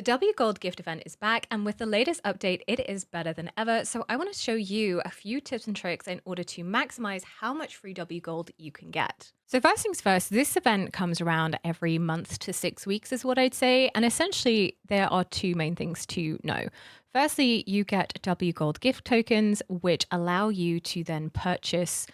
The W Gold gift event is back, and with the latest update, it is better than ever. So, I want to show you a few tips and tricks in order to maximize how much free W Gold you can get. So, first things first, this event comes around every month to 6 weeks, is what I'd say. And essentially, there are two main things to know. Firstly, you get W Gold gift tokens, which allow you to then purchase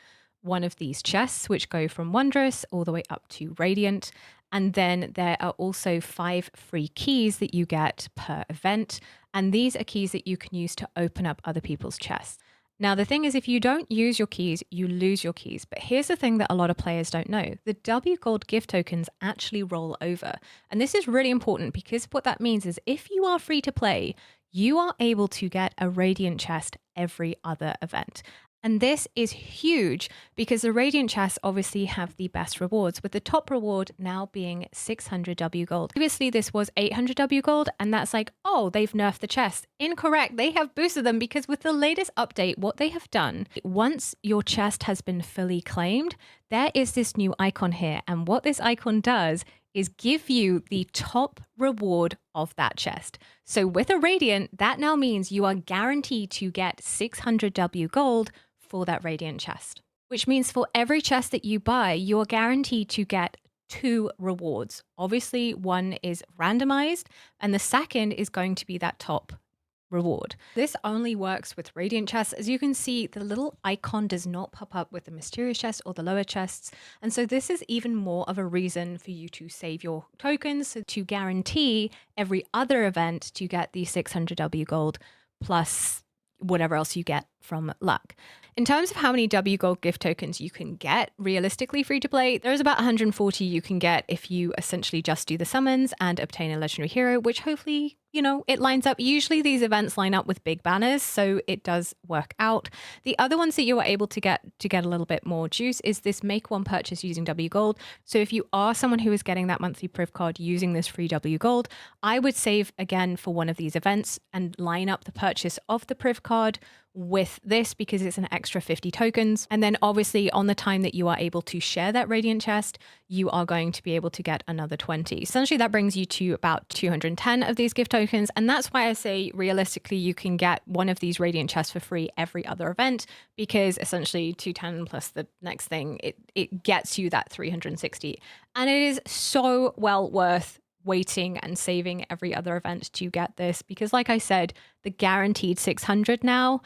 one of these chests, which go from Wondrous all the way up to Radiant. And then there are also 5 free keys that you get per event. And these are keys that you can use to open up other people's chests. Now, the thing is, if you don't use your keys, you lose your keys. But here's the thing that a lot of players don't know. The W Gold gift tokens actually roll over. And this is really important because what that means is if you are free to play, you are able to get a Radiant chest every other event. And this is huge because the Radiant chests obviously have the best rewards, with the top reward now being 600 W gold. Previously, this was 800 W gold, and that's like, oh, they've nerfed the chests. Incorrect. They have boosted them because with the latest update, what they have done, once your chest has been fully claimed, there is this new icon here. And what this icon does is give you the top reward of that chest. So with a Radiant, that now means you are guaranteed to get 600 W gold for that Radiant chest, which means for every chest that you buy, you're guaranteed to get 2 rewards. Obviously, one is randomized, and the second is going to be that top reward. This only works with Radiant chests. As you can see, the little icon does not pop up with the mysterious chests or the lower chests. And so this is even more of a reason for you to save your tokens to guarantee every other event to get the 600 W gold plus whatever else you get from luck. In terms of how many W Gold gift tokens you can get realistically free to play, there's about 140 you can get if you essentially just do the summons and obtain a legendary hero, which hopefully, it lines up. Usually these events line up with big banners, so it does work out. The other ones that you are able to get a little bit more juice is this make one purchase using W Gold. So if you are someone who is getting that monthly priv card using this free W Gold, I would save again for one of these events and line up the purchase of the priv card with this because it's an extra 50 tokens. And then obviously on the time that you are able to share that Radiant chest, you are going to be able to get another 20. Essentially that brings you to about 210 of these gift tokens. And that's why I say realistically, you can get one of these Radiant chests for free every other event, because essentially 210 plus the next thing, it gets you that 360. And it is so well worth waiting and saving every other event to get this, because like I said, the guaranteed 600 now,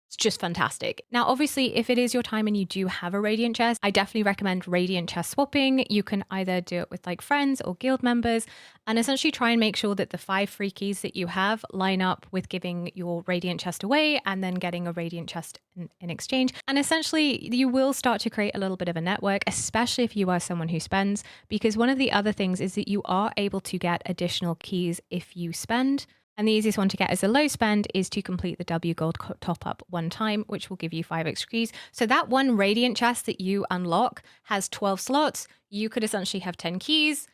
it's just fantastic. Now, obviously, if it is your time and you do have a Radiant chest, I definitely recommend Radiant chest swapping. You can either do it with like friends or guild members and essentially try and make sure that the 5 free keys that you have line up with giving your Radiant chest away and then getting a Radiant chest in exchange. And essentially, you will start to create a little bit of a network, especially if you are someone who spends, because one of the other things is that you are able to get additional keys if you spend. And the easiest one to get as a low spend is to complete the W Gold top up one time, which will give you 5 extra keys. So that one Radiant chest that you unlock has 12 slots. You could essentially have 10 keys.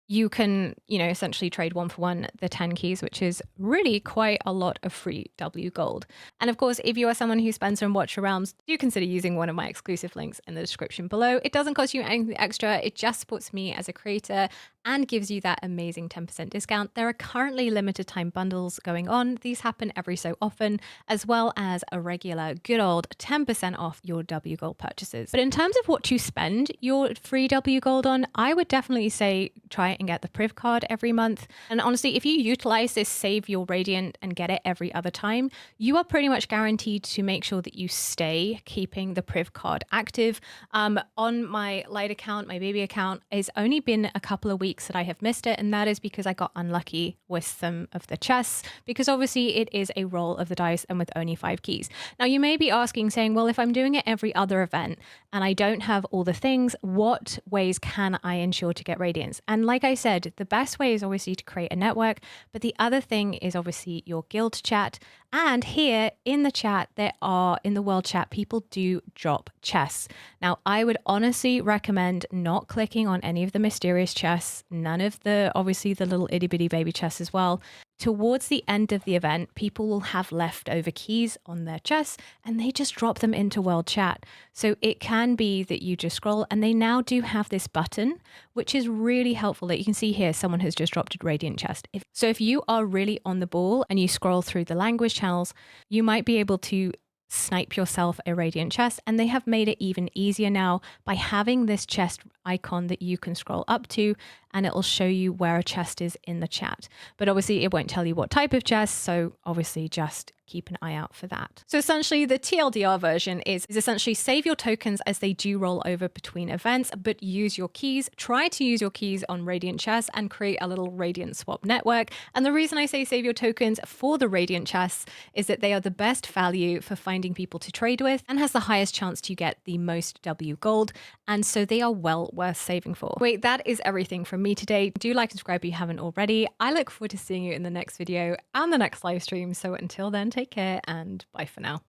You can, essentially trade 1 for 1 the 10 keys, which is really quite a lot of free W Gold. And of course, if you are someone who spends on Watcher Realms, do consider using one of my exclusive links in the description below. It doesn't cost you anything extra. It just supports me as a creator and gives you that amazing 10% discount. There are currently limited time bundles going on. These happen every so often, as well as a regular good old 10% off your W Gold purchases. But in terms of what to spend your free W Gold on, I would definitely say try and get the priv card every month. And honestly, if you utilize this, save your Radiant and get it every other time, you are pretty much guaranteed to make sure that you stay keeping the priv card active. On my Light account, my baby account, it's only been a couple of weeks that I have missed it, and that is because I got unlucky with some of the chests, because obviously it is a roll of the dice and with only 5 keys. Now you may be asking, saying, well, if I'm doing it every other event and I don't have all the things, what ways can I ensure to get Radiance? And like I said, the best way is obviously to create a network, but the other thing is obviously your guild chat. And here in the chat, in the world chat, people do drop chests. Now, I would honestly recommend not clicking on any of the mysterious chests, none of the, obviously the little itty bitty baby chests as well. Towards the end of the event, people will have leftover keys on their chests and they just drop them into world chat. So it can be that you just scroll, and they now do have this button, which is really helpful. That you can see here, someone has just dropped a radiant chest. So if you are really on the ball and you scroll through the language channels, you might be able to snipe yourself a radiant chest, and they have made it even easier now by having this chest icon that you can scroll up to, and it will show you where a chest is in the chat. But obviously it won't tell you what type of chest, so obviously just keep an eye out for that. So essentially the TLDR version is essentially save your tokens as they do roll over between events, but use your keys. Try to use your keys on radiant chests and create a little radiant swap network. And the reason I say save your tokens for the radiant chests is that they are the best value for finding people to trade with and has the highest chance to get the most W gold. And so they are well worth saving for. Wait, that is everything from me today. Do like and subscribe if you haven't already. I look forward to seeing you in the next video and the next live stream. So until then, take care and bye for now.